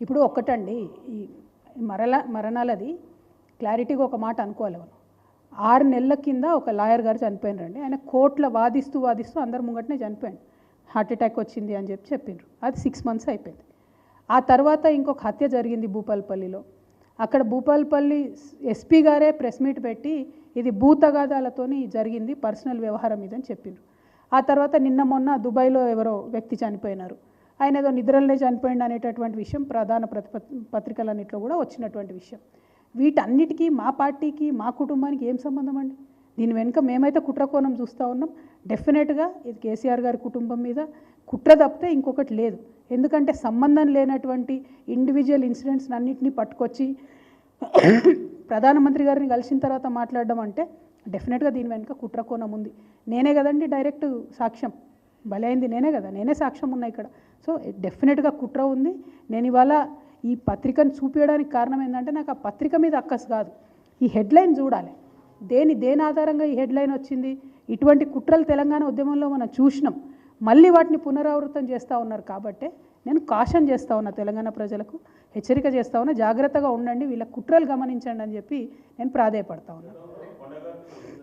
ఇప్పుడు ఒక్కటండి, ఈ మరణాలది క్లారిటీగా ఒక మాట అనుకోవాలి. మనం 6 నెలల కింద ఒక లాయర్ గారు చనిపోయినారండి. ఆయన కోర్టులో వాదిస్తూ అందరి ముంగటనే చనిపోయాడు. హార్ట్ అటాక్ వచ్చింది అని చెప్పిండ్రు. అది 6 మంత్స్ అయిపోయింది. ఆ తర్వాత ఇంకొక హత్య జరిగింది భూపాలపల్లిలో. అక్కడ భూపాలపల్లి ఎస్పీ గారే ప్రెస్ మీట్ పెట్టి ఇది భూతగాదాలతోని జరిగింది, పర్సనల్ వ్యవహారం ఇదని చెప్పిండ్రు. ఆ తర్వాత నిన్న మొన్న దుబాయ్లో ఎవరో వ్యక్తి చనిపోయినారు, ఆయన ఏదో నిద్రలనే చనిపోయింది అనేటటువంటి విషయం ప్రధాన పత్రికలన్నింటిలో కూడా వచ్చినటువంటి విషయం. వీటన్నిటికీ మా పార్టీకి మా కుటుంబానికి ఏం సంబంధం అండి? దీని వెనుక మేమైతే కుట్రకోణం చూస్తూ ఉన్నాం. డెఫినెట్గా ఇది కేసీఆర్ గారి కుటుంబం మీద కుట్ర తప్పితే ఇంకొకటి లేదు. ఎందుకంటే సంబంధం లేనటువంటి ఇండివిజువల్ ఇన్సిడెంట్స్ అన్నింటినీ పట్టుకొచ్చి ప్రధానమంత్రి గారిని కలిసిన తర్వాత మాట్లాడడం అంటే డెఫినెట్గా దీని వెనుక కుట్రకోణం ఉంది. నేనే కదండి డైరెక్ట్ సాక్ష్యం, బలైంది నేనే కదా, నేనే సాక్ష్యం ఉన్నా ఇక్కడ. సో డెఫినెట్గా కుట్ర ఉంది. నేను ఇవాళ ఈ పత్రికను చూపించడానికి కారణం ఏంటంటే నాకు ఆ పత్రిక మీద అక్కసు కాదు, ఈ హెడ్లైన్ చూడాలి. దేని ఆధారంగా ఈ హెడ్లైన్ వచ్చింది? ఇటువంటి కుట్రలు తెలంగాణ ఉద్యమంలో మనం చూసినాం, మళ్ళీ వాటిని పునరావృతం చేస్తూ ఉన్నారు. కాబట్టి నేను కాషన్ చేస్తూ ఉన్నా, తెలంగాణ ప్రజలకు హెచ్చరిక చేస్తూ ఉన్నా, జాగ్రత్తగా ఉండండి, వీళ్ళ కుట్రలు గమనించండి అని చెప్పి నేను ప్రాధేయపడతా ఉన్నాను.